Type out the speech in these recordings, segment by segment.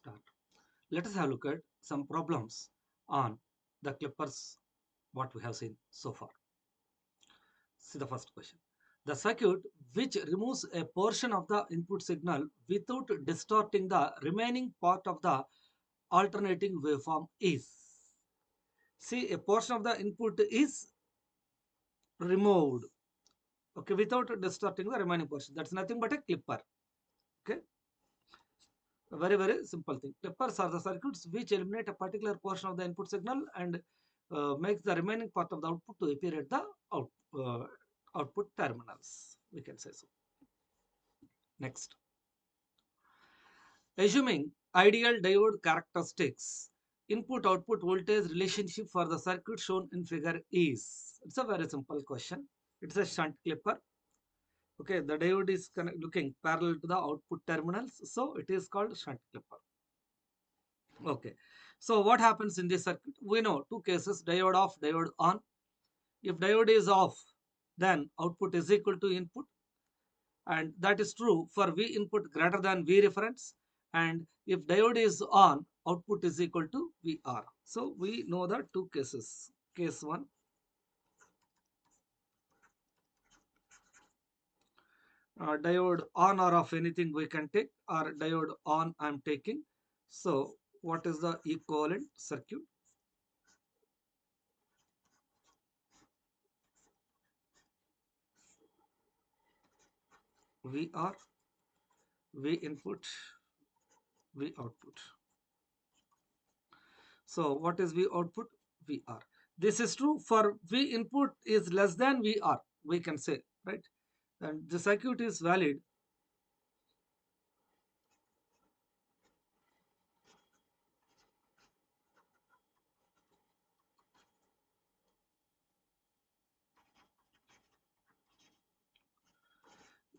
start. Let us have a look at some problems on the clippers, what we have seen so far. See the first question. The circuit which removes a portion of the input signal without distorting the remaining part of the alternating waveform is. See, a portion of the input is removed, okay, without distorting the remaining portion. That's nothing but a clipper. Okay, a very simple thing. Clippers are the circuits which eliminate a particular portion of the input signal and makes the remaining part of the output to appear at the uh, output terminals. We can say so. Next, assuming ideal diode characteristics, input-output voltage relationship for the circuit shown in figure is. It's a very simple question. It's a shunt clipper. Okay, the diode is looking parallel to the output terminals, so it is called shunt clipper. Okay, so what happens in this circuit? We know two cases: diode off, diode on. If diode is off, then output is equal to input, and that is true for V input greater than V reference. And if diode is on, output is equal to VR. So we know the two cases. Case 1, diode on or off, anything we can take, or diode on I am taking. So what is the equivalent circuit? VR, V input, V output. So what is V output? VR. This is true for V input is less than VR, we can say, right? And the circuit is valid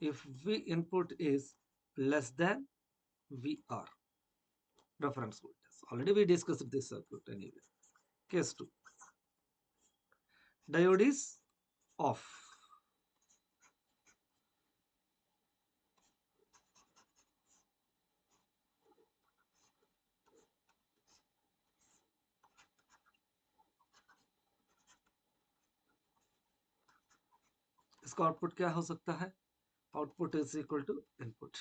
if V input is less than VR, reference voltage. Already we discussed this circuit anyway. Case 2, diode is off. इसका output क्या हो सकता है? Output is equal to input.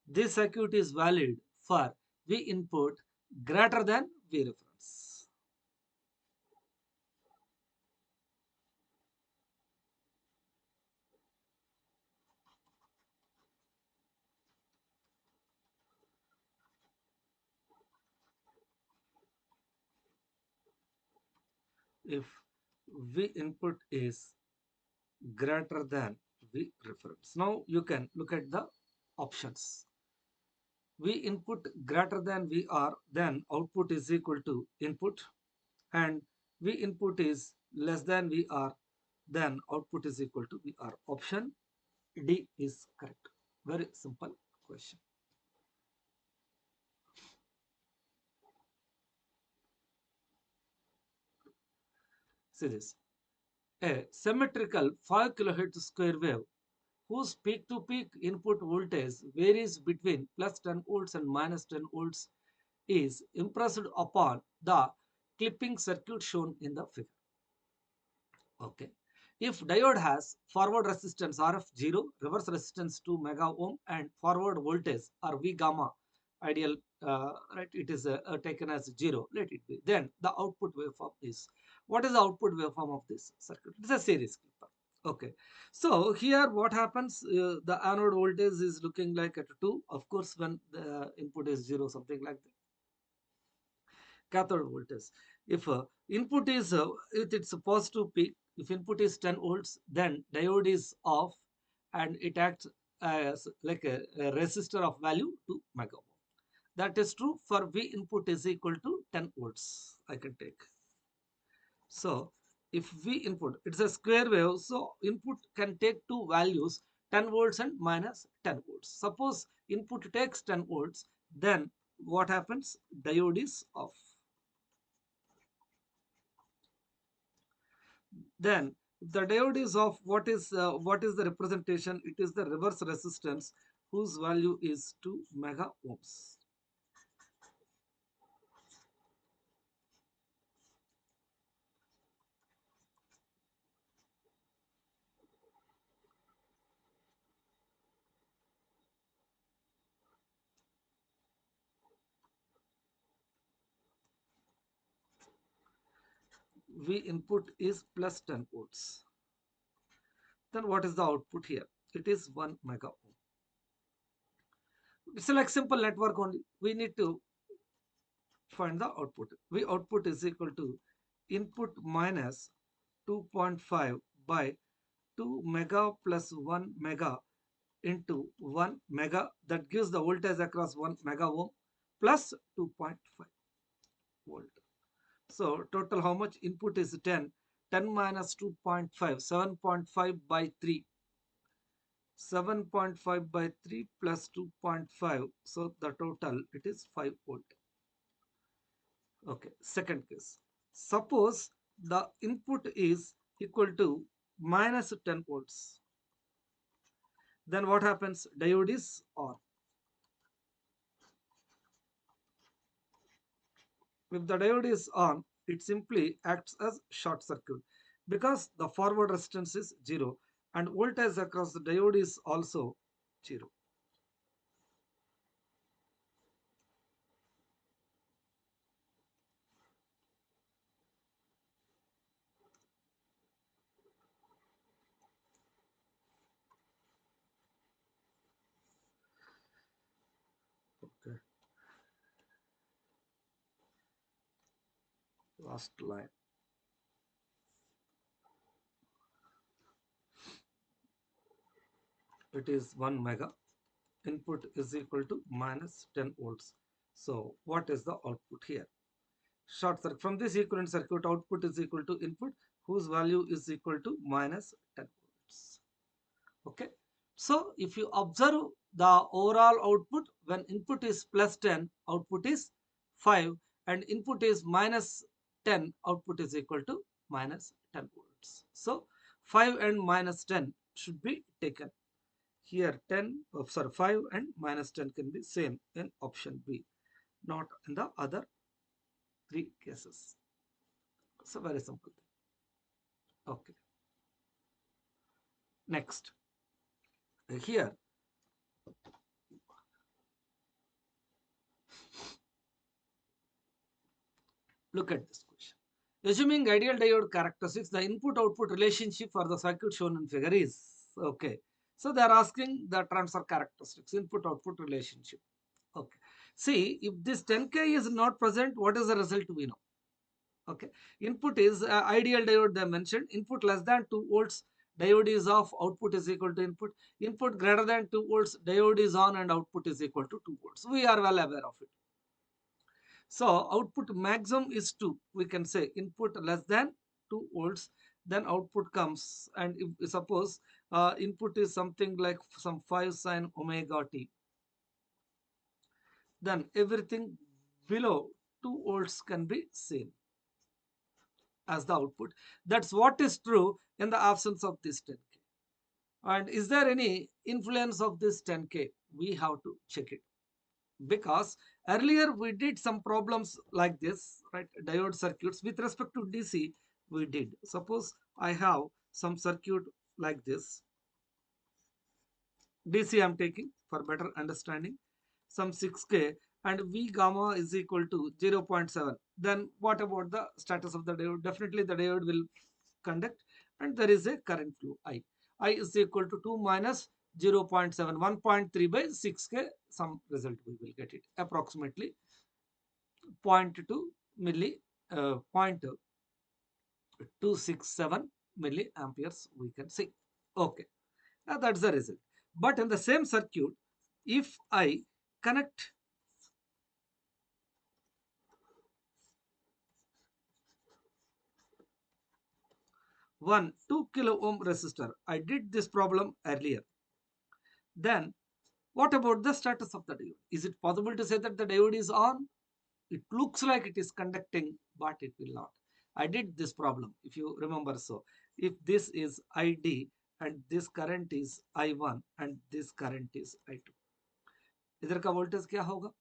This circuit is valid for V input greater than V reference. If V input is greater than V reference. Now you can look at the options. V input greater than VR, then output is equal to input, and V input is less than VR, then output is equal to VR. Option D is correct. Very simple question. See this. A symmetrical 5 kHz square wave whose peak-to-peak input voltage varies between plus 10 volts and minus 10 volts is impressed upon the clipping circuit shown in the figure. Okay. If diode has forward resistance RF0, reverse resistance 2 mega ohm, and forward voltage or V gamma, ideal, right, it is taken as 0, let it be. Then the output waveform is. What is the output waveform of this circuit? It is a series clipper. Okay. So here what happens, the anode voltage is looking like at 2, of course, when the input is 0, something like that. Cathode voltage. If input is, if it's a positive peak, if input is 10 volts, then diode is off and it acts as like a resistor of value 2 mega ohm. That is true for V input is equal to 10 volts. I can take. So if V input, it's a square wave, so input can take two values, 10 volts and minus 10 volts. Suppose input takes 10 volts, then what happens? Diode is off. Then if the diode is off, what is the representation? It is the reverse resistance whose value is 2 mega ohms. V input is plus 10 volts. Then what is the output here? It is 1 mega ohm. It's like simple network only. We need to find the output. V output is equal to input minus 2.5 by 2 mega plus 1 mega into 1 mega, that gives the voltage across 1 mega ohm plus 2.5 volt. So total how much input is 10? 10 minus 2.5, 7.5 by 3. 7.5 by 3 plus 2.5. So the total it is 5 volt. Okay, second case. Suppose the input is equal to minus 10 volts. Then what happens? Diode is on. If the diode is on, it simply acts as short circuit because the forward resistance is 0 and voltage across the diode is also 0. Okay, last line. It is 1 mega. Input is equal to minus 10 volts. So what is the output here? Short circuit. From this equivalent circuit, output is equal to input whose value is equal to minus 10 volts. Okay. So if you observe the overall output, when input is plus 10, output is 5 and input is minus 10, output is equal to minus 10 volts. So 5 and minus 10 should be taken. Here 10, sorry, 5 and minus 10 can be same in option B, not in the other three cases. So very simple. Okay. Next. Here, look at this question. Assuming ideal diode characteristics, the input-output relationship for the circuit shown in figure is okay. So they are asking the transfer characteristics, input-output relationship. Okay. See, if this 10K is not present, what is the result we know? Okay. Input is ideal diode they mentioned. Input less than 2 volts, diode is off, output is equal to input. Input greater than 2 volts, diode is on and output is equal to 2 volts. We are well aware of it. So output maximum is 2. We can say input less than 2 volts, then output comes. And if suppose input is something like some 5 sine omega t, then everything below 2 volts can be seen as the output. That's what is true in the absence of this 10K. And is there any influence of this 10K? We have to check it. Because earlier we did some problems like this, right? Diode circuits with respect to DC we did. Suppose I have some circuit like this. DC I am taking for better understanding. Some 6K and V gamma is equal to 0.7. Then what about the status of the diode? Definitely the diode will conduct and there is a current flow I. I is equal to 2 minus 0.7, 1.3 by 6K, some result we will get it, approximately 0.2 milli, 0.267 milliamperes we can see. Okay, now that's the result. But in the same circuit, if I connect one 2 kilo ohm resistor, I did this problem earlier. Then what about the status of the diode? Is it possible to say that the diode is on? It looks like it is conducting, but it will not. I did this problem, if you remember so. If this is ID and this current is I1 and this current is I2. इधर का voltage क्या होगा?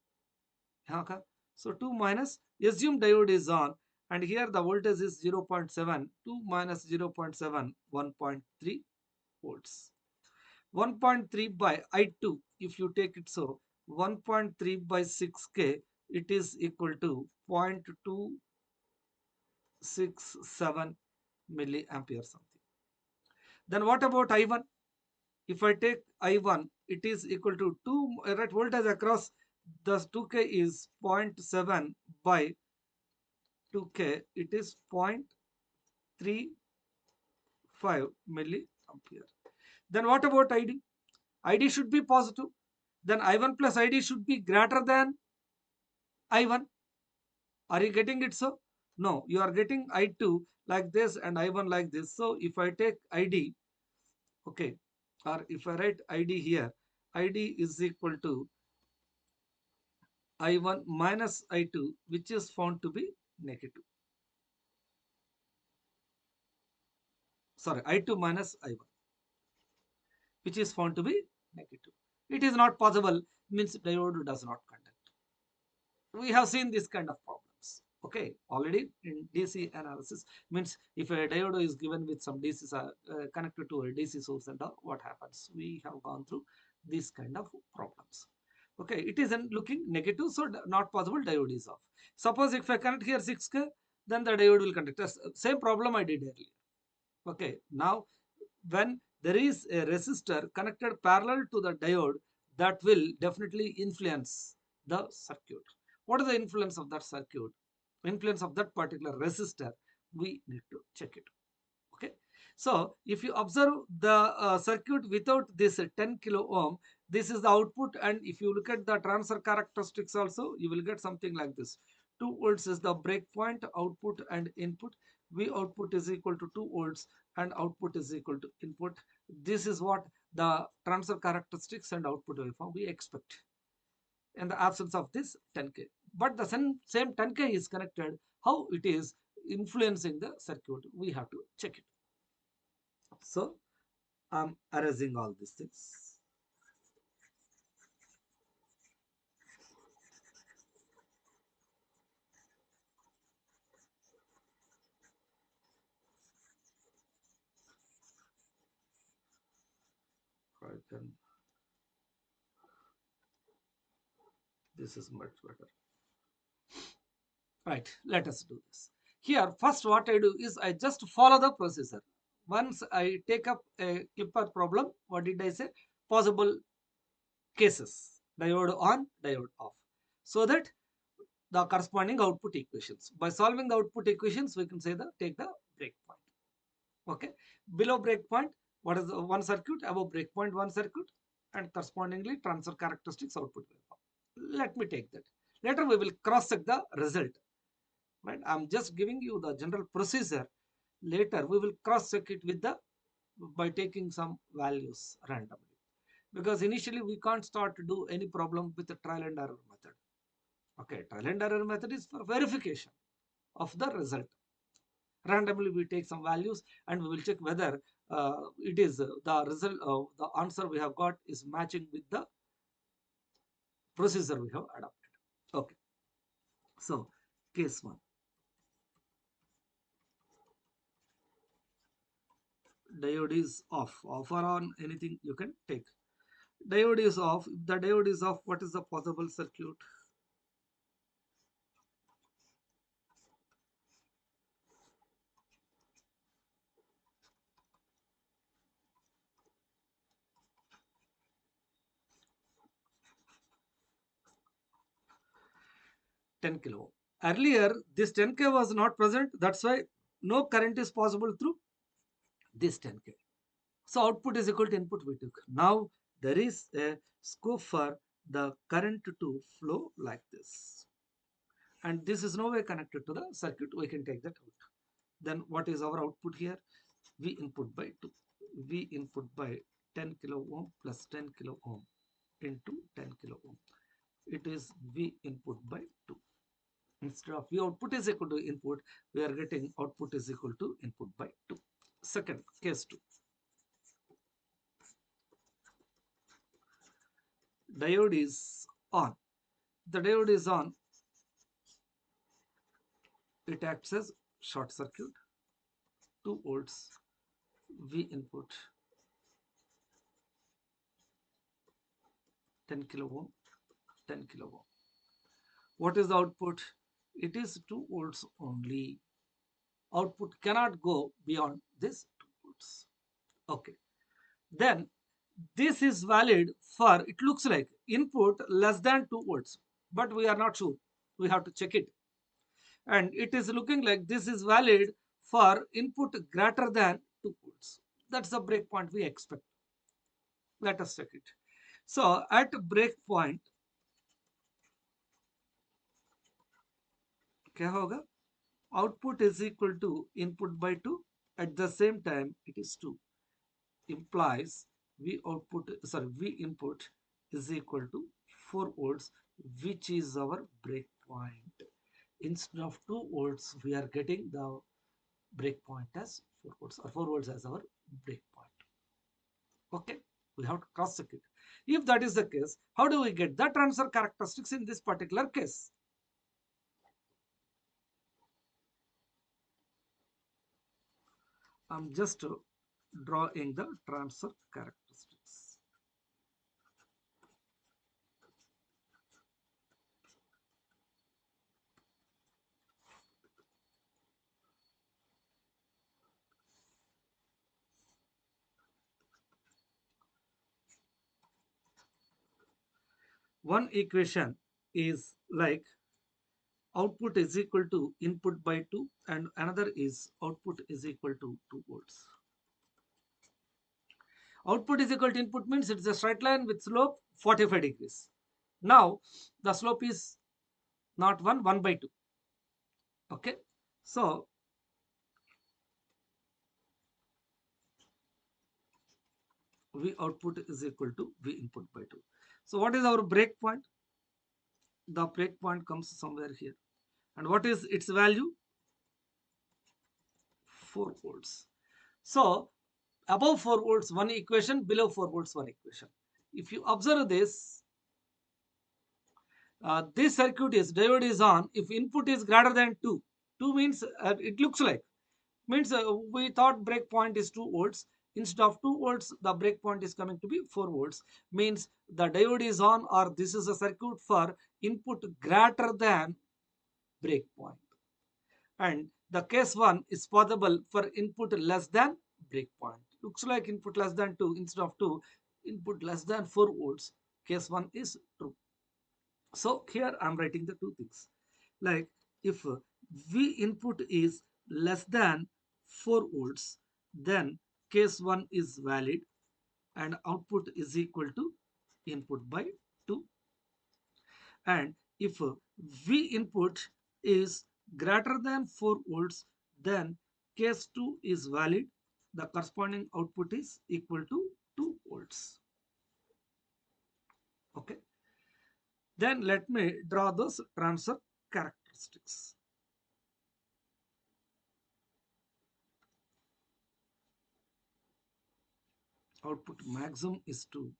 यहाँ का. So 2 minus, assume diode is on and here the voltage is 0.7. 2 minus 0.7, 1.3 volts. 1.3 by I2, if you take it so, 1.3 by 6K, it is equal to 0.2 0.67 milliampere something. Then what about I1? If I take I1, it is equal to 2, right, voltage across the 2K is 0.7 by 2K, it is 0.35 milliampere. Then what about ID? ID should be positive. Then I1 plus ID should be greater than I1. Are you getting it so? No, you are getting I2 like this and I1 like this. So if I take ID, okay, or if I write ID here, ID is equal to I1 minus I2, which is found to be negative. Sorry, I2 minus I1, which is found to be negative. It is not possible, means diode does not conduct. We have seen this kind of problems. Okay, already in DC analysis, means if a diode is given with some DC connected to a DC source and all, what happens? We have gone through this kind of problems. Okay, it isn't looking negative, so not possible, diode is off. Suppose if I connect here 6K, then the diode will conduct. Same problem I did earlier. Okay, now when there is a resistor connected parallel to the diode, that will definitely influence the circuit. What is the influence of that circuit? Influence of that particular resistor, we need to check it. Okay, so if you observe the circuit without this 10 kilo ohm, this is the output, and if you look at the transfer characteristics also, you will get something like this. 2 volts is the breakpoint, output and input. V output is equal to 2 volts and output is equal to input. This is what the transfer characteristics and output waveform we expect in the absence of this 10K. But the same 10K is connected, how it is influencing the circuit, we have to check it. So I'm erasing all these things. I can, this is much better. Right, let us do this. Here, first what I do is I just follow the procedure. Once I take up a clipper problem, what did I say? Possible cases, diode on, diode off. So that the corresponding output equations. By solving the output equations, we can say take the breakpoint. Okay, below breakpoint, what is the one circuit? Above breakpoint, one circuit, and correspondingly transfer characteristics output waveform. Let me take that. Later we will cross check the result. Right? I'm just giving you the general procedure. Later we will cross check it with the by taking some values randomly. Because initially we can't start to do any problem with the trial and error method. Okay, trial and error method is for verification of the result. Randomly we take some values and we will check whether it is the result, the answer we have got is matching with the procedure we have adopted. Okay, so case 1. Diode is off or on, anything you can take. Diode is off. If the diode is off, what is the possible circuit? Ten kilo ohm. Earlier, this 10K was not present. That's why no current is possible through this 10K. So output is equal to input we took. Now there is a scope for the current to flow like this. And this is no way connected to the circuit. We can take that out. Then what is our output here? V input by 2. V input by 10 kilo ohm plus 10 kilo ohm into 10 kilo ohm. It is V input by 2. Instead of V output is equal to input, we are getting output is equal to input by 2. Second, case 2. Diode is on. The diode is on. It acts as short circuit. 2 volts. V input 10 kilo ohm, 10 kilo ohm. What is the output? It is 2 volts only. output cannot go beyond this 2 volts. Okay. Then this is valid for, it looks like input less than 2 volts, but we are not sure. We have to check it. And it is looking like this is valid for input greater than 2 volts. That's the breakpoint we expect. Let us check it. So at breakpoint, क्या होगा? Output is equal to input by 2. At the same time, it is 2. Implies V input is equal to 4 volts, which is our breakpoint. Instead of 2 volts, we are getting the breakpoint as 4 volts, or 4 volts as our breakpoint. Okay, we have to cross check it. If that is the case, how do we get the transfer characteristics in this particular case? I'm just drawing the transfer characteristics. One equation is like output is equal to input by 2, and another is output is equal to 2 volts. Output is equal to input means it's a straight line with slope 45 degrees. Now the slope is not 1, 1 by 2. Okay, so V output is equal to V input by 2. So what is our break point? The break point comes somewhere here. And what is its value? 4 volts. So above 4 volts one equation, below 4 volts one equation. If you observe this, this circuit is diode is on if input is greater than 2. 2 means it looks like means we thought break point is 2 volts. Instead of 2 volts, the break point is coming to be 4 volts. Means the diode is on, or this is a circuit for input greater than break point. And the case 1 is possible for input less than breakpoint. Looks like input less than 2, instead of 2, input less than 4 volts. Case 1 is true. So here I am writing the two things. Like if V input is less than 4 volts, then case 1 is valid and output is equal to input by 2. And if V input is greater than 4 volts, then case 2 is valid. The corresponding output is equal to 2 volts. Okay. Then let me draw those transfer characteristics. Output maximum is 2.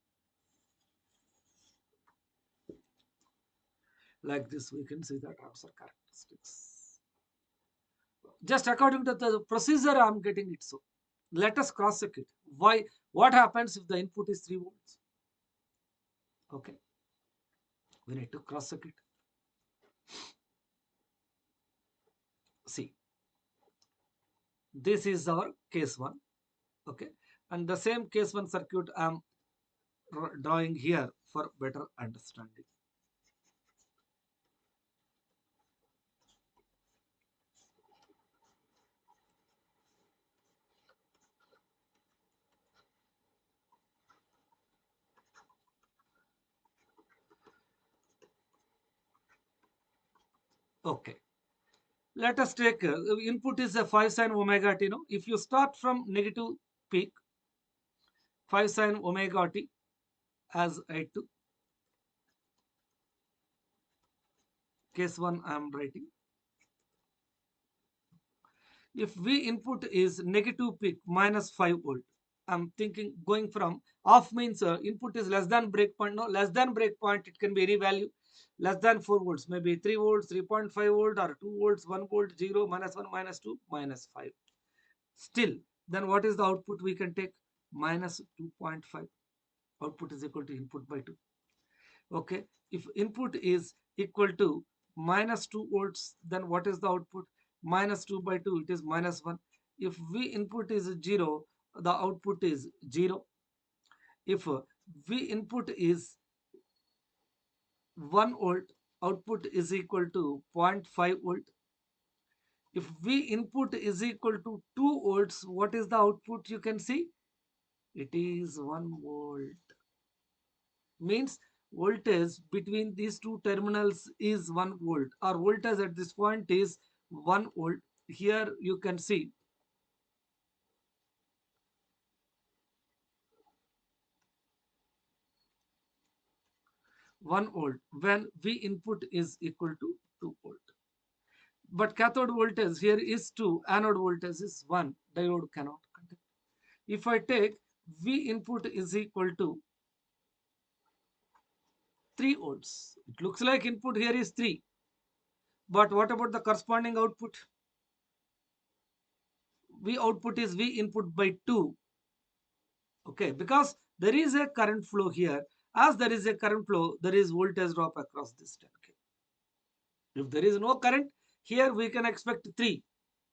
Like this, we can see the transfer characteristics. Just according to the procedure, I am getting it so. Let us cross check it. Why? What happens if the input is 3 volts? Okay. We need to cross check it. See, this is our case 1. Okay. And the same case 1 circuit I am drawing here for better understanding. Okay. Let us take input is a 5 sin omega t. No? If you start from negative peak, 5 sin omega t as I2. Case 1 I am writing. If V input is negative peak minus 5 volt, I'm thinking going from off means input is less than breakpoint. No, less than breakpoint, it can be any value. Less than 4 volts, maybe 3 volts, 3.5 volt, or 2 volts, 1 volt, 0, minus 1, minus 2, minus 5. Still, then what is the output we can take? Minus 2.5. Output is equal to input by 2. Okay, if input is equal to minus 2 volts, then what is the output? minus 2 by 2, it is minus 1. If V input is 0, the output is 0. If V input is 1 volt, output is equal to 0.5 volt. If V input is equal to 2 volts, what is the output you can see? It is 1 volt. Means voltage between these two terminals is 1 volt, or voltage at this point is 1 volt. Here you can see 1 volt when V input is equal to 2 volt. But cathode voltage here is 2, anode voltage is 1. Diode cannot conduct. If I take V input is equal to 3 volts, it looks like input here is 3. But what about the corresponding output? V output is V input by 2. Okay, because there is a current flow here. As there is a current flow, there is voltage drop across this 10K. If there is no current, here we can expect 3.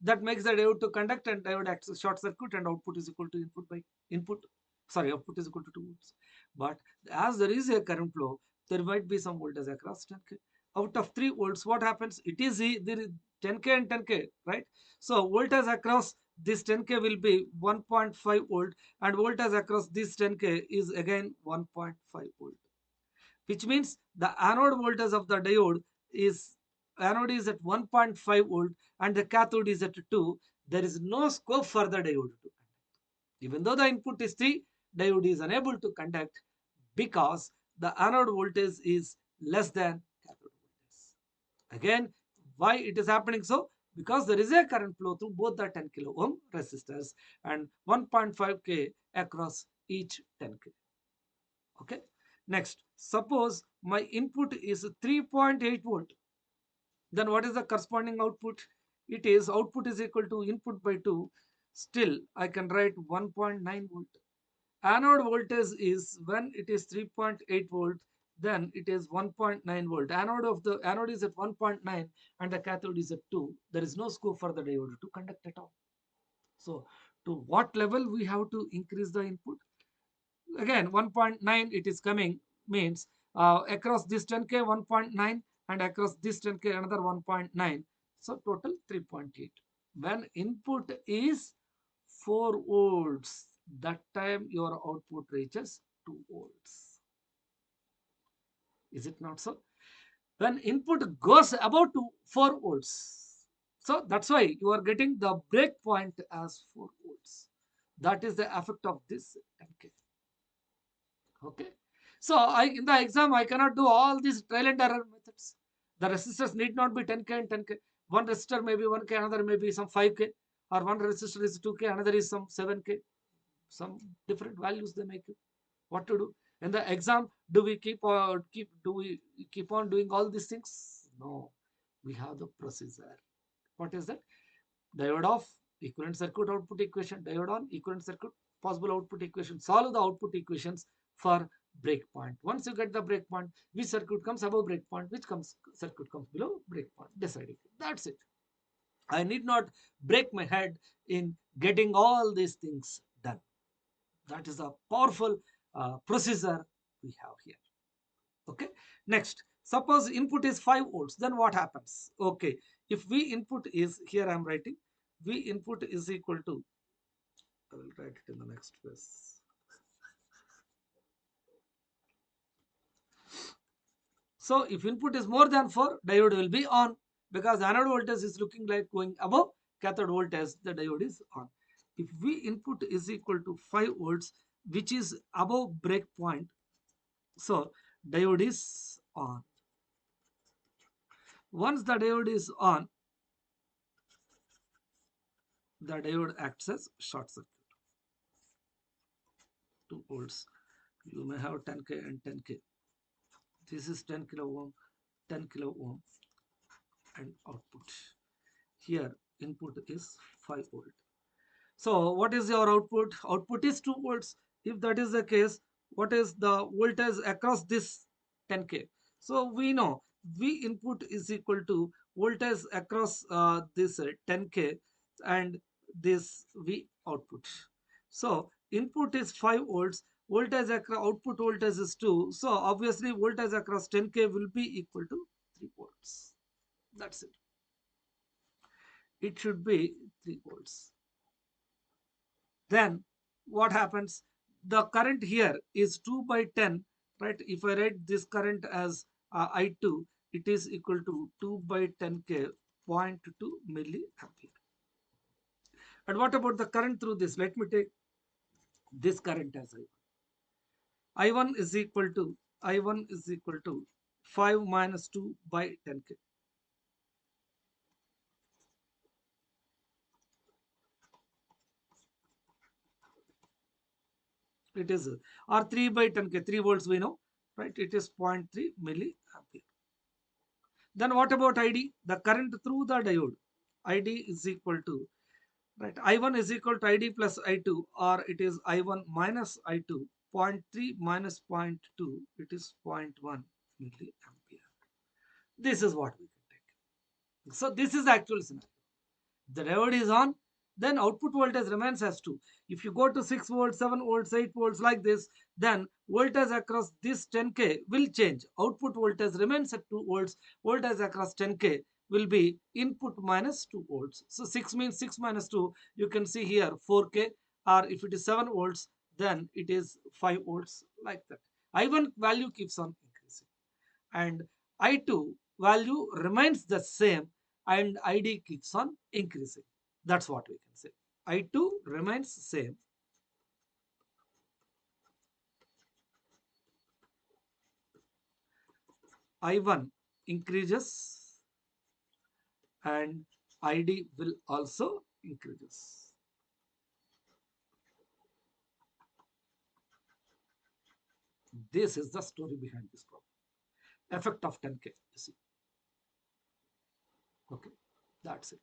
That makes the diode to conduct, and diode acts as short circuit, and output is equal to input by input. Sorry, output is equal to 2 volts. But as there is a current flow, there might be some voltage across 10K. Out of 3 volts, what happens? It is there is 10K and 10K, right? So voltage across this 10K will be 1.5 volt, and voltage across this 10K is again 1.5 volt, which means the anode voltage of the diode is anode is at 1.5 volt and the cathode is at 2. There is no scope for the diode to conduct. Even though the input is 3, diode is unable to conduct because the anode voltage is less than cathode voltage. Again, why it is happening so? Because there is a current flow through both the 10 kilo ohm resistors and 1.5K across each 10K. Okay. Next, suppose my input is 3.8 volt. Then what is the corresponding output? It is output is equal to input by 2. Still, I can write 1.9 volt. Anode voltage is when it is 3.8 volt, then it is 1.9 volt. Anode is at 1.9 and the cathode is at 2. There is no scope for the diode to conduct at all. So, to what level we have to increase the input? Again 1.9 it is coming, means across this 10K 1.9 and across this 10K another 1.9, so total 3.8. When input is 4 volts, that time your output reaches 2 volts. Is it not so? When input goes above 4 volts, so that's why you are getting the break point as 4 volts. That is the effect of this 10K. Okay. So in the exam, I cannot do all these trial and error methods. The resistors need not be 10K and 10K. One resistor may be 1K, another may be some 5K, or one resistor is 2K, another is some 7K. Some different values they make it. What to do? In the exam, do we keep on doing all these things? No. We have the procedure. What is that? Diode off, equivalent circuit output equation, diode on, equivalent circuit, possible output equation. Solve the output equations for breakpoint. Once you get the breakpoint, which circuit comes above breakpoint, which circuit comes below breakpoint, decide it. That's it. I need not break my head in getting all these things done. That is a powerful procedure we have here. Okay. Next, suppose input is 5 volts, then what happens? Okay, if V input is, here I am writing, V input is equal to, I will write it in the next place. So if input is more than 4, diode will be on, because anode voltage is looking like going above cathode voltage, the diode is on. If V input is equal to 5 volts, which is above break point, so diode is on. Once the diode is on, the diode acts as short circuit. 2 volts. You may have 10K and 10K. This is 10 kilo ohm, 10 kilo ohm, and output. Here input is 5 volt. So what is your output? Output is 2 volts. If that is the case, what is the voltage across this 10K? So we know V input is equal to voltage across this 10K and this V output. So input is 5 volts, voltage across output voltage is 2. So obviously voltage across 10K will be equal to 3 volts. That's it. It should be 3 volts. Then what happens? The current here is 2 by 10, right? If I write this current as I2, it is equal to 2 by 10K, 0.2 milliampere. And what about the current through this? Let me take this current as I1. I1 is equal to I1 is equal to 5 minus 2 by 10K. It is or 3 by 10K, 3 volts we know, right? It is 0.3 milliampere. Then what about ID? The current through the diode. ID is equal to, right? I1 is equal to ID plus I2, or it is I1 minus I2. 0.3 minus 0.2, it is 0.1 milliampere. This is what we can take. So this is the actual scenario. The diode is on, then output voltage remains as 2. If you go to 6 volts, 7 volts, 8 volts like this, then voltage across this 10K will change. Output voltage remains at 2 volts. Voltage across 10K will be input minus 2 volts. So 6 means 6 minus 2. You can see here 4K, or if it is 7 volts, then it is 5 volts like that. I1 value keeps on increasing, and I2 value remains the same, and ID keeps on increasing. That's what we can say. I2 remains same. I1 increases and ID will also increases. This is the story behind this problem. Effect of 10K, you see. Okay, that's it.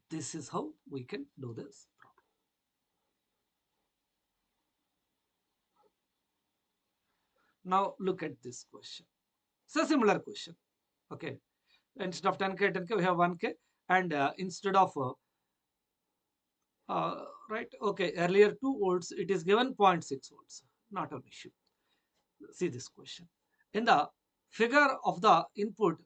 This is how we can do this problem. Now look at this question. It's a similar question. Okay, instead of 10K, 10K, we have 1K, and instead of right, okay, earlier 2 volts, it is given 0.6 volts. Not an issue. See this question. In the figure of the input,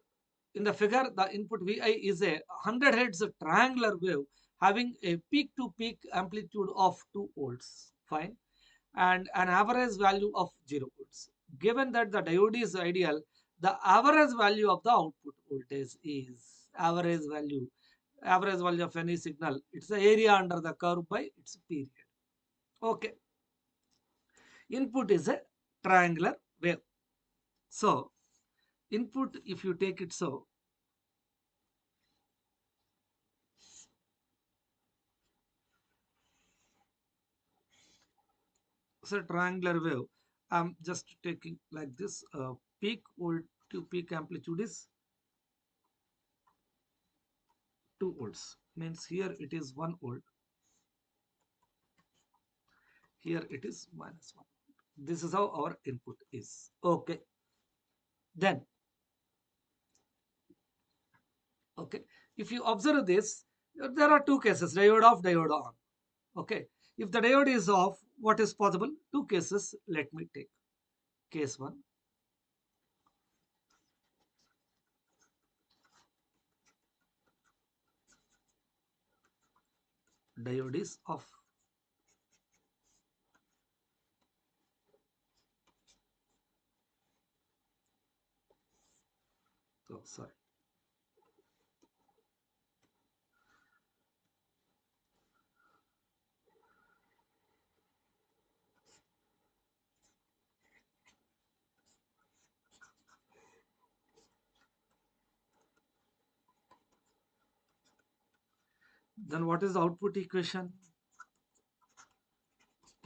in the figure, the input Vi is a 100 Hz triangular wave having a peak to peak amplitude of 2 volts. Fine. And an average value of 0 volts. Given that the diode is ideal, the average value of the output voltage is average value of any signal. It's the area under the curve by its period. Okay. Input is a triangular wave. So input, if you take it so, triangular wave, I'm just taking like this. Peak volt to peak amplitude is 2 volts. Means here it is 1 volt. Here it is minus 1. This is how our input is. Okay. Then, okay, if you observe this, there are two cases, diode off, diode on. Okay. If the diode is off, what is possible? Two cases. Let me take case 1. Diode is off. Oh, sorry. Then what is the output equation?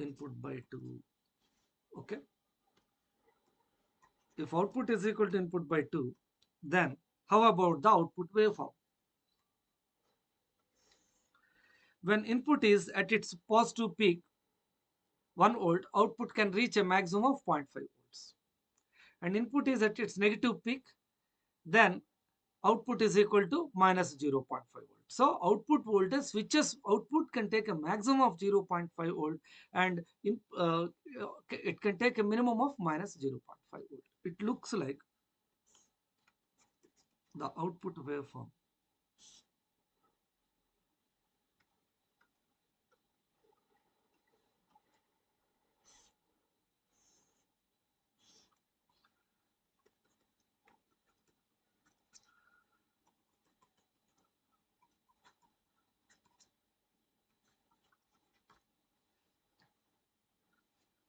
Input by 2. Okay. If output is equal to input by 2, then how about the output waveform? When input is at its positive peak, 1 volt, output can reach a maximum of 0.5 volts. And input is at its negative peak, then output is equal to minus 0.5 volt. So output voltage switches output can take a maximum of 0.5 volt and it can take a minimum of minus 0.5 volt. It looks like the output waveform.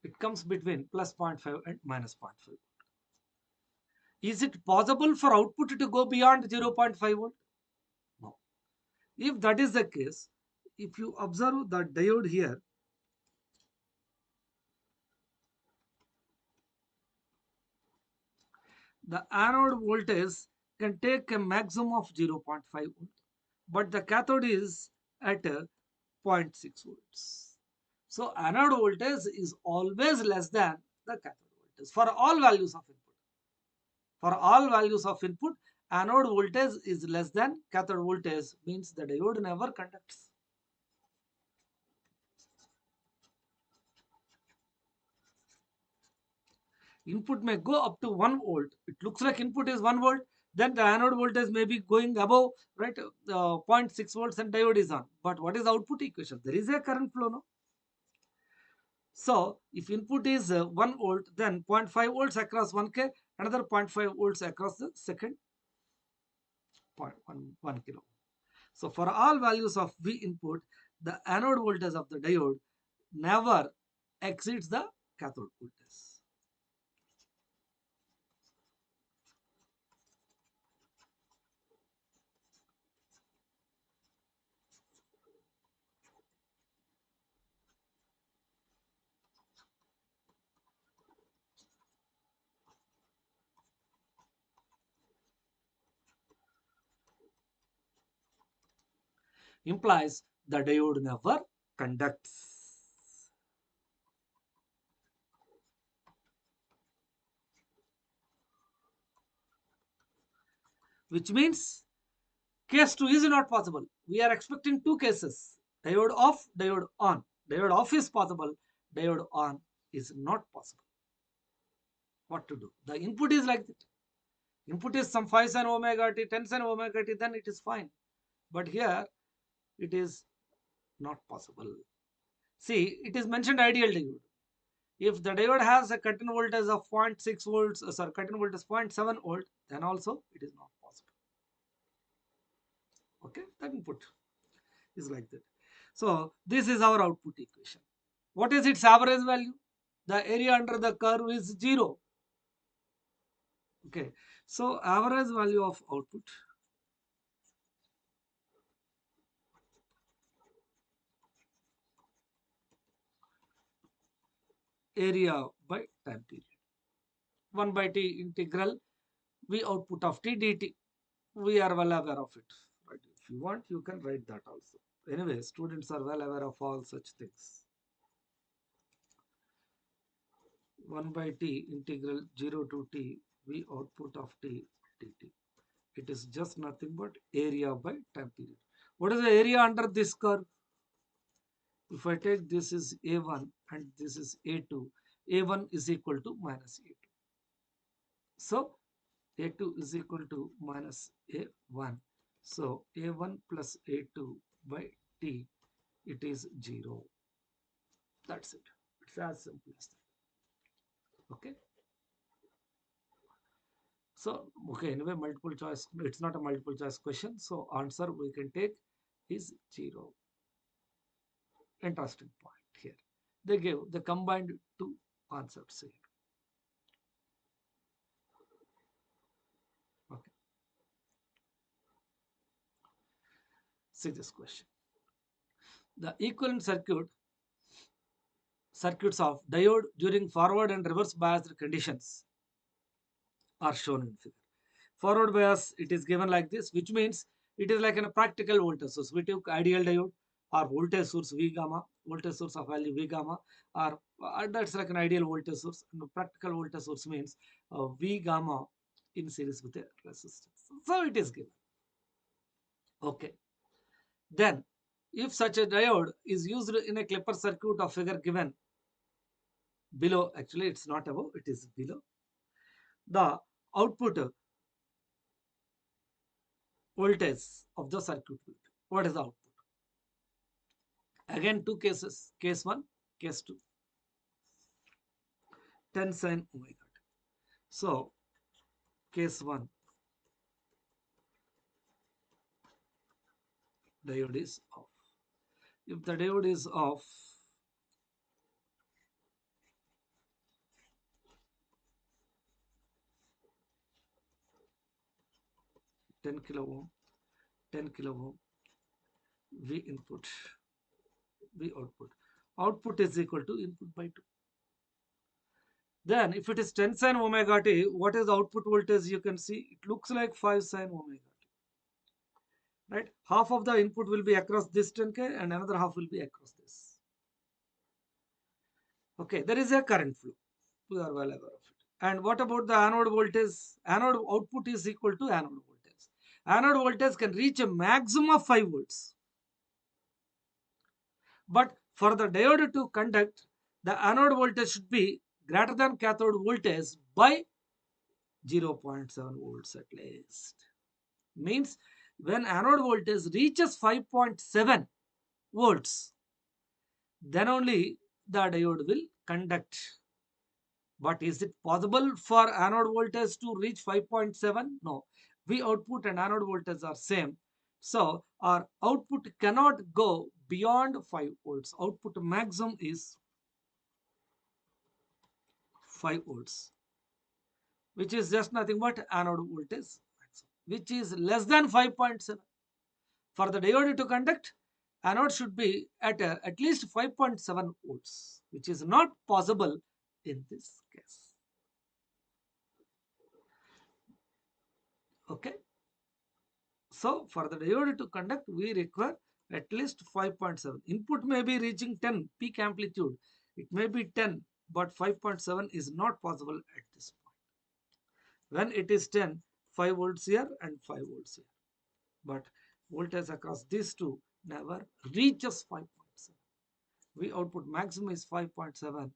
It comes between plus 0.5 and minus 0.5. Is it possible for output to go beyond 0.5 volt? No. If that is the case, if you observe the diode here, the anode voltage can take a maximum of 0.5 volt, but the cathode is at 0.6 volts. So anode voltage is always less than the cathode voltage for all values of input. For all values of input, anode voltage is less than cathode voltage, means the diode never conducts. Input may go up to 1 volt. It looks like input is 1 volt. Then the anode voltage may be going above, right, 0.6 volts and diode is on. But what is the output equation? There is a current flow, no? So if input is 1 volt, then 0.5 volts across 1K, another 0.5 volts across the second 0.1 kilo. So for all values of V input, the anode voltage of the diode never exceeds the cathode voltage. Implies the diode never conducts. Which means case 2 is not possible. We are expecting two cases. Diode off, diode on. Diode off is possible. Diode on is not possible. What to do? The input is like that. Input is some 5 sin omega t, 10 sin omega t, then it is fine. But here it is not possible. See, it is mentioned ideal diode. If the diode has a cut-in voltage of 0.6 volts, cut-in voltage 0.7 volt, then also it is not possible. Okay, the input is like that. So this is our output equation. What is its average value? The area under the curve is 0. Okay, so average value of output area by time period. 1 by t integral V output of t dt. We are well aware of it. Right? If you want, you can write that also. Anyway, students are well aware of all such things. 1 by t integral 0 to t V output of t dt. It is just nothing but area by time period. What is the area under this curve? If I take this is A1 and this is A2, A1 is equal to minus A2. So A2 is equal to minus A1. So A1 plus A2 by T, it is 0. That's it. It's as simple as that. Okay. So, okay, anyway, multiple choice, it's not a multiple choice question. So answer we can take is 0. Interesting point here. They combined two concepts here. Okay. See this question. The equivalent circuits of diode during forward and reverse biased conditions are shown in figure. Forward bias, it is given like this, which means it is like a practical voltage source. We took ideal diode or voltage source V gamma, voltage source of value V gamma, or that's like an ideal voltage source. And practical voltage source means V gamma in series with a resistance. So it is given. Okay. Then, if such a diode is used in a Clipper circuit of figure given below, actually it's not above, it is below, the output voltage of the circuit will be. What is the output? Again, two cases, case 1, case 2. 10 sin omega t. So, case 1, diode is off. If the diode is off, ten kilo ohm, 10 kilo ohm, V input, V output. Output is equal to input by 2. Then if it is 10 sin omega t, what is the output voltage? You can see it looks like 5 sin omega t. Right? Half of the input will be across this 10k and another half will be across this. Okay, there is a current flow. We are well aware of it. And what about the anode voltage? Anode output is equal to anode voltage. Anode voltage can reach a maximum of 5 volts. But for the diode to conduct, the anode voltage should be greater than cathode voltage by 0.7 volts at least. Means when anode voltage reaches 5.7 volts, then only the diode will conduct. But is it possible for anode voltage to reach 5.7? No. V output and anode voltage are same. So our output cannot go beyond 5 volts. Output maximum is 5 volts, which is just nothing but anode voltage, which is less than 5.7. For the diode to conduct, anode should be at least 5.7 volts, which is not possible in this case. Okay. So for the diode to conduct, we require at least 5.7. Input may be reaching 10 peak amplitude. It may be 10, but 5.7 is not possible at this point. When it is 10, 5 volts here and 5 volts here. But voltage across these two never reaches 5.7. V output maximum is 5.7,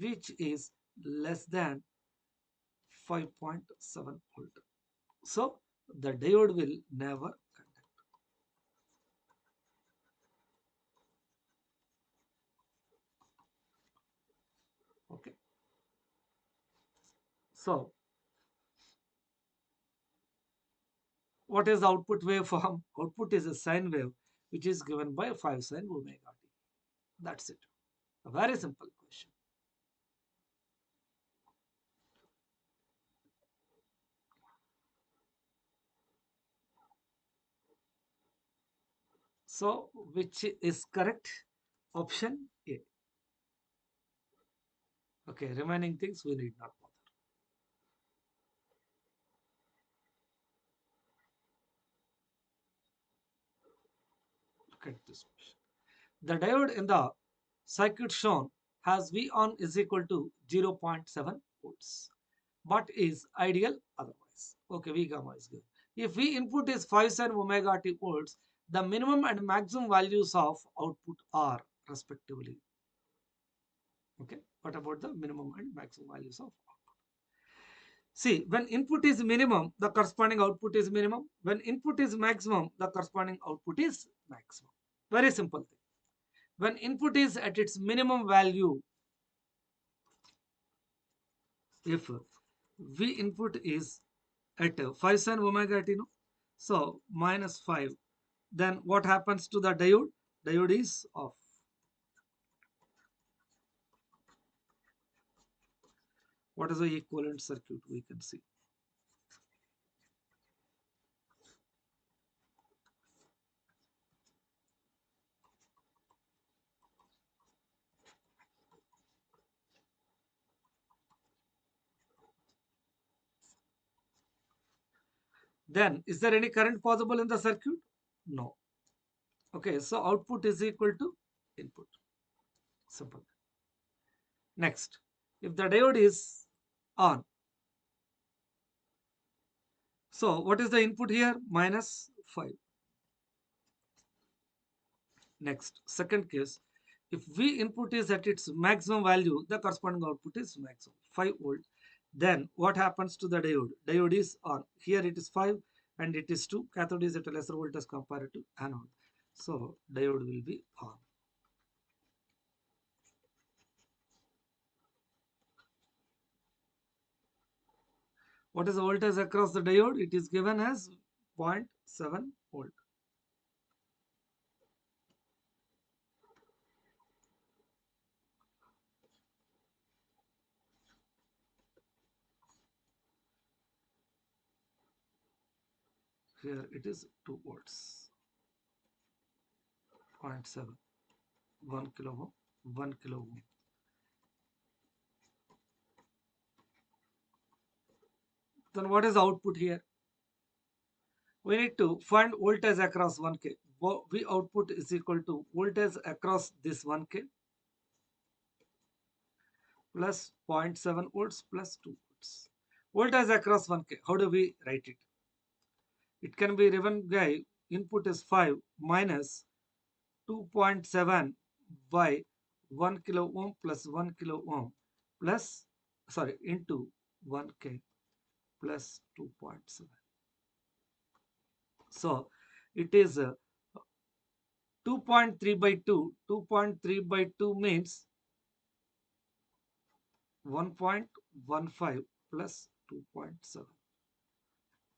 which is less than 5.7 volt. So the diode will never conduct. Okay. So what is the output waveform? Output is a sine wave which is given by 5 sin omega t. That's it. A very simple question. So which is correct? Option A. Okay, remaining things we need not bother. Look at this question. The diode in the circuit shown has V on is equal to 0.7 volts, but is ideal otherwise. Okay, V gamma is given. If V input is 5 sin omega t volts, the minimum and maximum values of output are respectively. Okay, what about the minimum and maximum values of output? See, when input is minimum, the corresponding output is minimum. When input is maximum, the corresponding output is maximum. Very simple thing. When input is at its minimum value, if V input is at 5 sin omega t, no? So minus 5, then what happens to the diode? Diode is off. What is the equivalent circuit we can see? Then is there any current possible in the circuit? No. Okay, so output is equal to input. Simple. Next, if the diode is on, So what is the input here? Minus 5. Next, second case, if V input is at its maximum value, the corresponding output is maximum 5 volt. Then what happens to the diode? Diode is on. Here it is 5 and it is 2. Cathode is at a lesser voltage compared to anode. So diode will be on. What is the voltage across the diode? It is given as 0.7 volt. Here it is 2 volts. 0.7. 1 kilo ohm. 1 kilo ohm. Then what is the output here? We need to find voltage across 1K. V output is equal to voltage across this 1K plus 0.7 volts plus 2 volts. Voltage across 1K. How do we write it? It can be written by input is 5 minus 2.7 by 1 kilo ohm plus 1 kilo ohm plus, sorry, into 1K plus 2.7. So it is 2.3 by 2. 2.3 by 2 means 1.15 plus 2.7.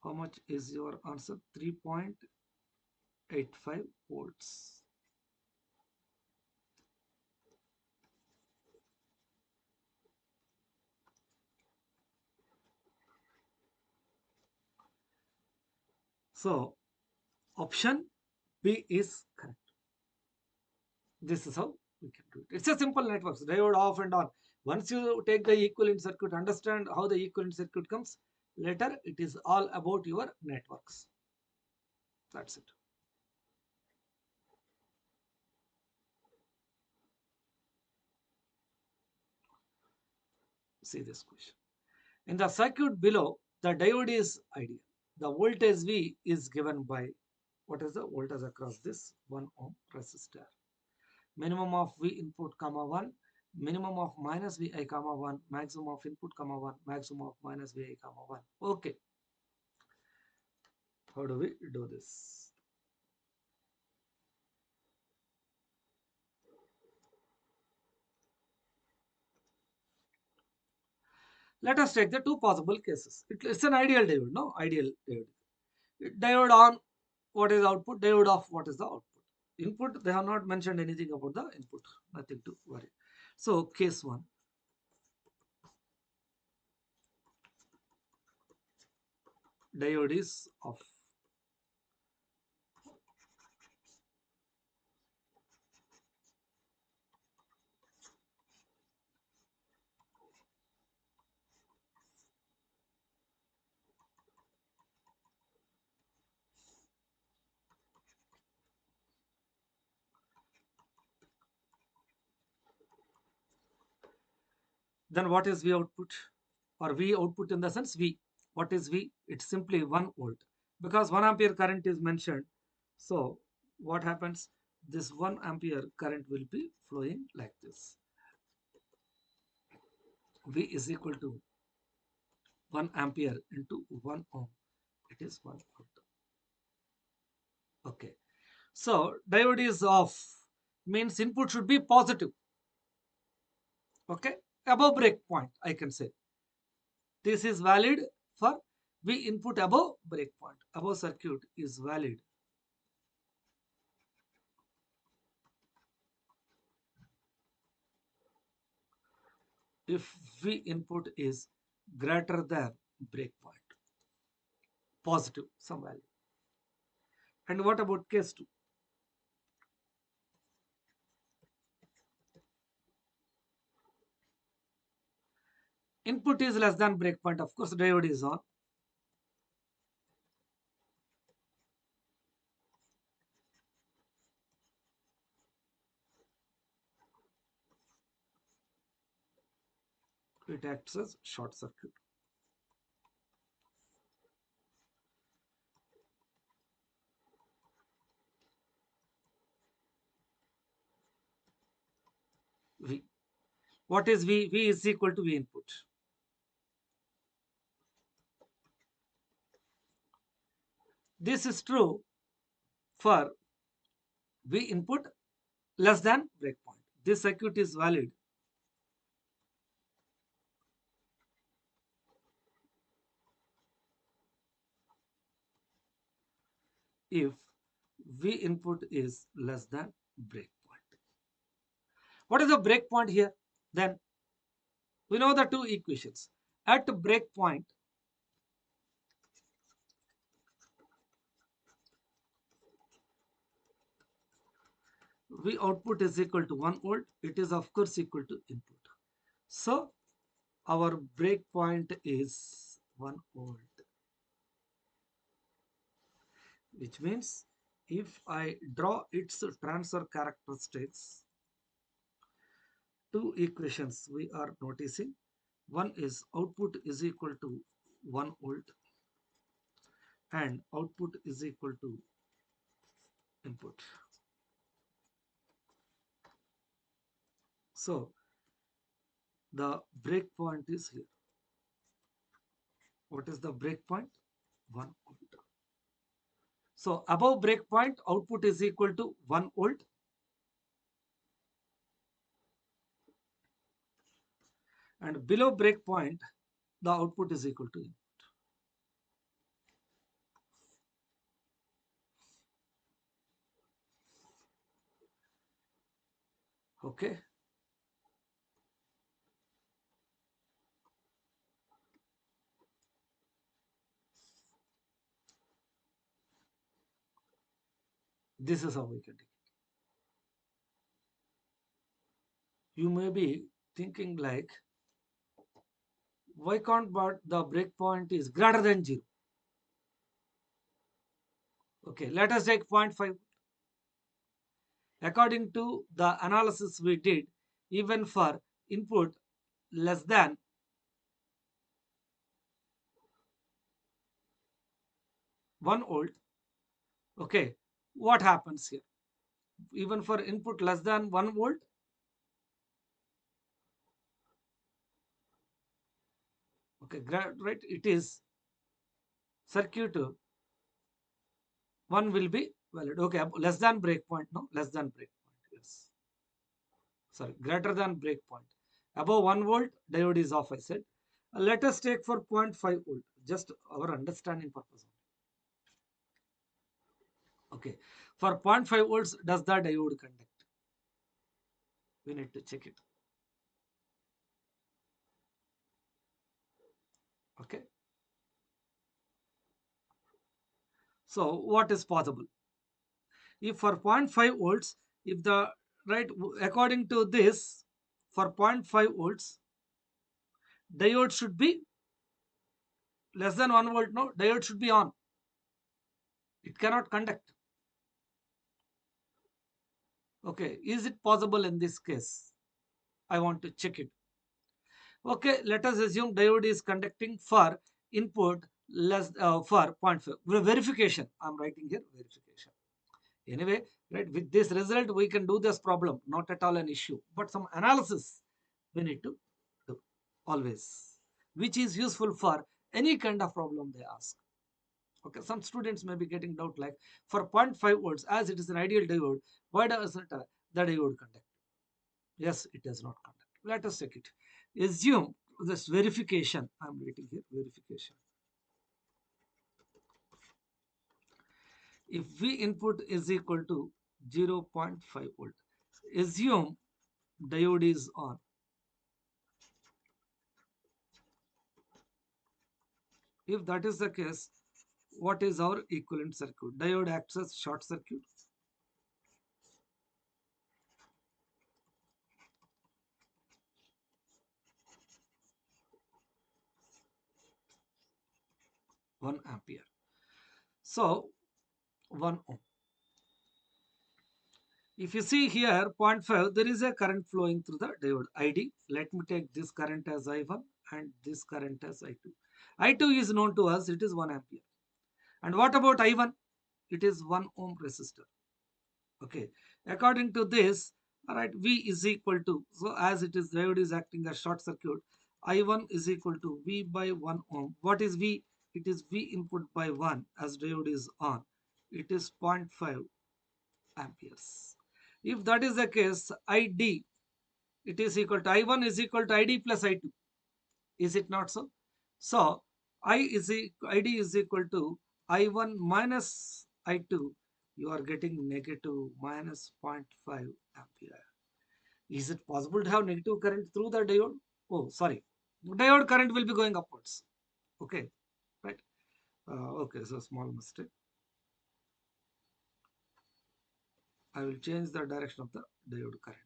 How much is your answer? 3.85 volts. So option B is correct. This is how we can do it. It's a simple network. Diode off and on. Once you take the equivalent circuit, understand how the equivalent circuit comes, later it is all about your networks. That's it. See this question. In the circuit below, the diode is ideal. The voltage V is given by, what is the voltage across this 1 ohm resistor? Minimum of V input comma 1, minimum of minus Vi comma 1, maximum of input comma 1, maximum of minus Vi comma 1. Okay. How do we do this? Let us take the two possible cases. It's an ideal diode, no? Ideal diode. Diode on, what is output? Diode off, what is the output? Input, they have not mentioned anything about the input. Nothing to worry. So, case 1. Diode is off. Then what is V output? Or V output in the sense V. What is V? It's simply 1 volt. Because 1 ampere current is mentioned. So what happens? This 1 ampere current will be flowing like this. V is equal to 1 ampere into 1 ohm. It is 1 volt. Okay. So diode is off. Means input should be positive. Okay. Above break point, I can say. This is valid for V input above breakpoint. Above circuit is valid. If V input is greater than breakpoint, positive some value. And what about case 2? Input is less than breakpoint. Of course, diode is on. It acts as short circuit. What is V? V is equal to V input. This is true for V input less than breakpoint. This circuit is valid if V input is less than breakpoint. What is the breakpoint here? Then we know the two equations. At breakpoint, V output is equal to 1 volt. It is of course equal to input. So our breakpoint is 1 volt, which means if I draw its transfer characteristics, two equations we are noticing. One is output is equal to 1 volt and output is equal to input. So the breakpoint is here. What is the breakpoint? 1 volt. So above breakpoint, output is equal to 1 volt. And below breakpoint, the output is equal to input. Okay. This is how we can do it. You may be thinking like, why can't but the breakpoint is greater than 0? Okay, let us take 0.5. According to the analysis we did, even for input less than 1 volt, okay, what happens here? Even for input less than 1 volt, okay, right, it is circuit 1 will be valid. Okay, less than breakpoint, no, less than breakpoint, yes. Sorry, greater than breakpoint. Above 1 volt, diode is off, I said. Let us take for 0.5 volt, just our understanding purpose. Okay, for 0.5 volts, does the diode conduct? We need to check it. Okay. So what is possible? If for 0.5 volts, if the right according to this, for 0.5 volts, diode should be less than 1 volt. No, diode should be on. It cannot conduct. Okay, is it possible in this case? I want to check it. Okay, let us assume diode is conducting for input less for 0.5. Verification. I'm writing here verification. Anyway, right, with this result, we can do this problem. Not at all an issue, but some analysis we need to do always, which is useful for any kind of problem they ask. Okay, some students may be getting doubt like for 0.5 volts, as it is an ideal diode, why does it, the diode conduct? Yes, it does not conduct. Let us check it. Assume this verification. I'm writing here verification. If V input is equal to 0.5 volt, assume diode is on. If that is the case, what is our equivalent circuit? Diode acts as short circuit. One ampere. So 1 ohm. If you see here 0.5, there is a current flowing through the diode ID. Let me take this current as I1 and this current as I2. I2 is known to us, it is 1 ampere. And what about I1? It is 1 ohm resistor. Okay. According to this, All right, V is equal to, so as it is diode is acting as short circuit, I1 is equal to V by 1 ohm. What is V? It is V input by 1 as diode is on. It is 0.5 amperes. If that is the case, ID, it is equal to I1 is equal to ID plus I2. Is it not so? So ID is equal to I1 minus I2. You are getting negative minus 0.5 ampere. Is it possible to have negative current through the diode? Oh, sorry. Diode current will be going upwards. Okay, right. Okay, so small mistake. I will change the direction of the diode current.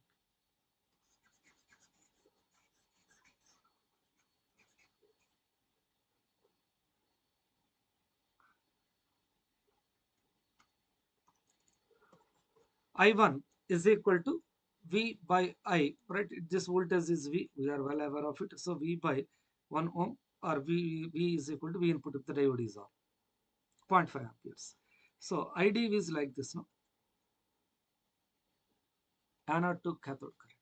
I1 is equal to V by I, right? This voltage is V. We are well aware of it. So V by 1 ohm, or V is equal to V input if the diode is on, 0.5 amperes. So ID is like this, no? Anode to cathode current.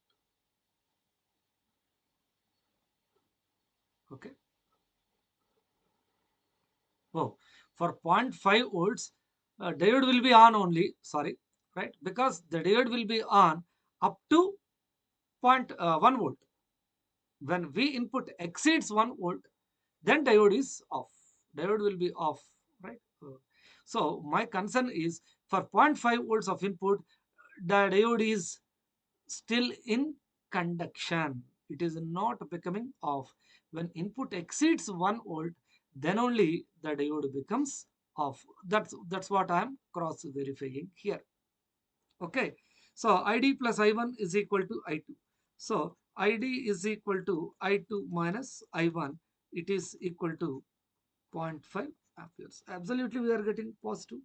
Okay. Oh, for 0.5 volts, diode will be on only, sorry, right? Because the diode will be on up to 0.1 volt. When V input exceeds 1 volt, then diode is off. Diode will be off, right? So my concern is for 0.5 volts of input, the diode is still in conduction. It is not becoming off. When input exceeds 1 volt, then only the diode becomes off. That's what I am cross verifying here. Okay. So ID plus I1 is equal to I2. So ID is equal to I2 minus I1. It is equal to 0.5 amperes. Absolutely, we are getting positive.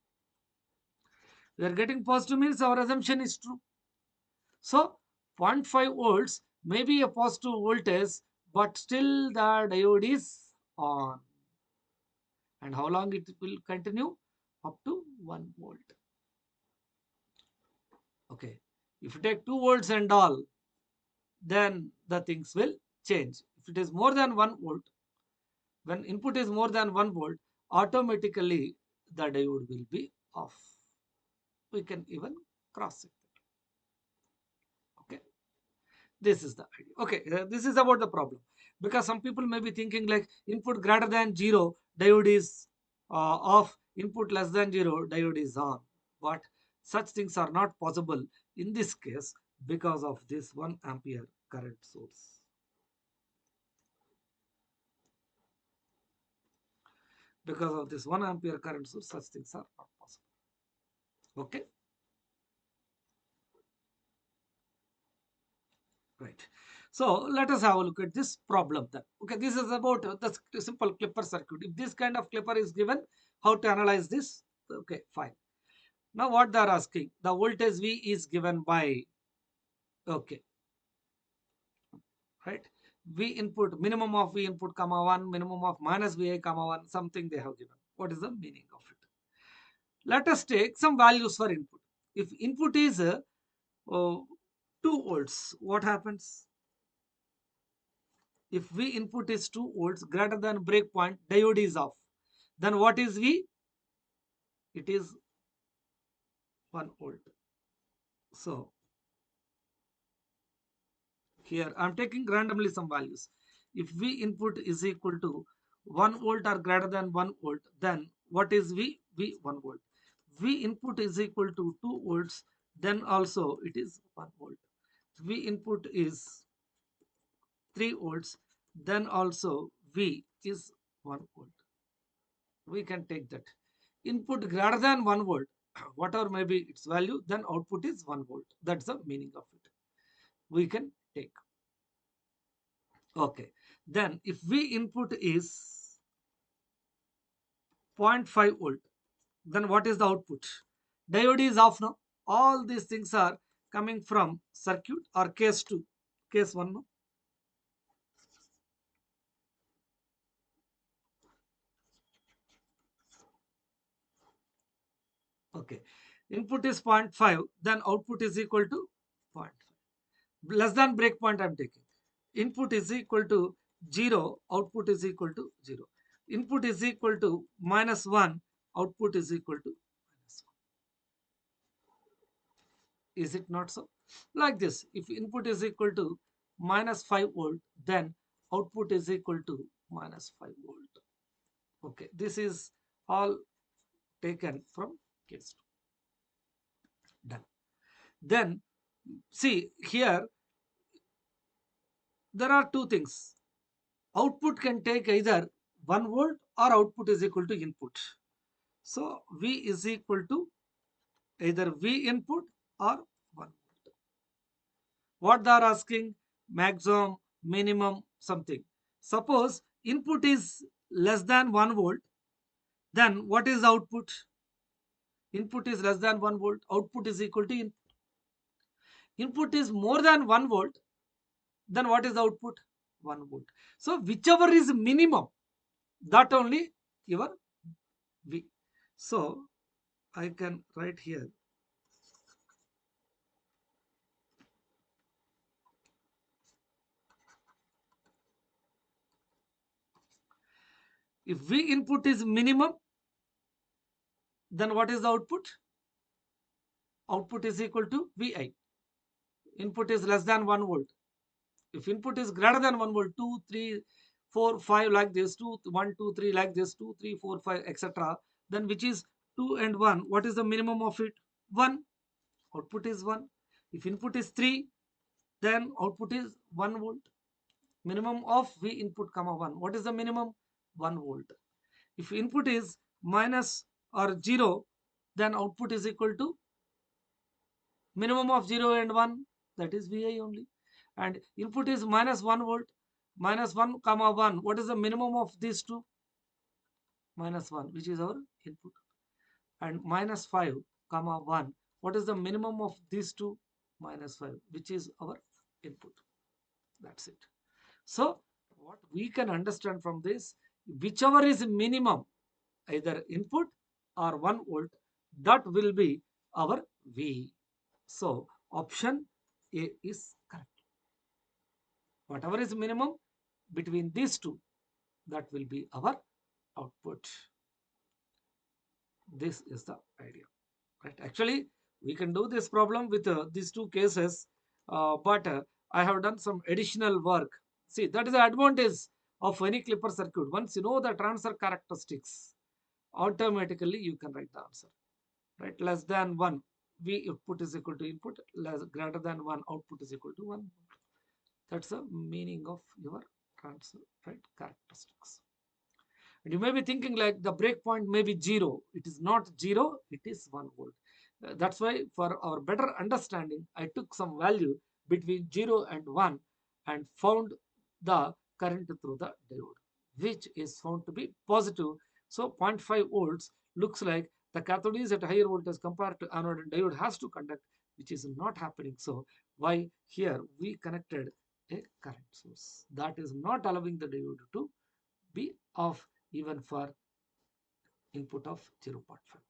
We are getting positive means our assumption is true. So 0.5 volts may be a positive voltage, but still the diode is on. And how long it will continue? Up to 1 volt. Okay. If you take 2 volts and all, then the things will change. If it is more than 1 volt, when input is more than 1 volt, automatically the diode will be off. We can even cross it. Okay. This is the idea. Okay, this is about the problem. Because some people may be thinking like input greater than 0, diode is off, input less than 0, diode is on. But such things are not possible in this case because of this 1 ampere current source. Because of this 1 ampere current source, such things are not possible. Okay. Right. So let us have a look at this problem then. Okay, this is about the simple clipper circuit. If this kind of clipper is given, how to analyze this? Okay, fine. Now what they are asking, the voltage V is given by, okay, right? V input, minimum of V input comma 1, minimum of minus Vi comma 1, something they have given. What is the meaning of it? Let us take some values for input. If input is 2 volts, what happens? If V input is 2 volts greater than breakpoint, diode is off. Then what is V? It is 1 volt. So here I am taking randomly some values. If V input is equal to 1 volt or greater than 1 volt, then what is V? V 1 volt. V input is equal to 2 volts, then also it is 1 volt. V input is 3 volts, then also V is 1 volt. We can take that. Input greater than 1 volt, whatever may be its value, then output is 1 volt. That's the meaning of it. We can take. Okay. Then if V input is 0.5 volt, then what is the output? Diode is off now. All these things are coming from circuit or case 2. Case 1 no? Okay. Input is 0.5, then output is equal to 0.5. less than breakpoint I'm taking. Input is equal to 0, output is equal to 0. Input is equal to -1, output is equal to -1. Is it not so? Like this, if input is equal to -5 volt, then output is equal to -5 volt. Okay, this is all taken from case 2. Done. Then see here, there are two things. Output can take either 1 volt or output is equal to input. So V is equal to either V input or 1 volt. What they are asking? Maximum, minimum, something. Suppose input is less than 1 volt, then what is output? Input is less than 1 volt, output is equal to input. Input is more than 1 volt, then what is the output? 1 volt. So whichever is minimum, that only your V. So I can write here, if V input is minimum, then what is the output? Output is equal to Vi. Input is less than 1 volt. If input is greater than 1 volt, 2, 3, 4, 5 like this, 2, 1, 2, 3 like this, 2, 3, 4, 5, etc. Then which is 2 and 1, what is the minimum of it? 1. Output is 1. If input is 3, then output is 1 volt. Minimum of V input comma 1. What is the minimum? 1 volt. If input is minus or 0, then output is equal to minimum of 0 and 1, that is Vi only. And input is -1 volt, -1 comma 1. What is the minimum of these two? -1, which is our input. And -5 comma 1. What is the minimum of these two? -5, which is our input. That's it. So what we can understand from this, whichever is minimum, either input or 1 volt, that will be our V. So option A is correct. Whatever is minimum between these two, that will be our output. This is the idea, right? Actually, we can do this problem with these two cases, but I have done some additional work. See, that is the advantage of any clipper circuit. Once you know the transfer characteristics, automatically you can write the answer, right? Less than 1, V input is equal to input, less greater than 1, output is equal to 1. That's the meaning of your transfer, right, characteristics. And you may be thinking like the breakpoint may be 0. It is not 0, it is 1 volt. That's why for our better understanding, I took some value between 0 and 1 and found the current through the diode, which is found to be positive. So 0.5 volts looks like the cathode is at a higher voltage compared to anode, and diode has to conduct, which is not happening. So why here we connected a current source that is not allowing the diode to be off even for input of 0.5.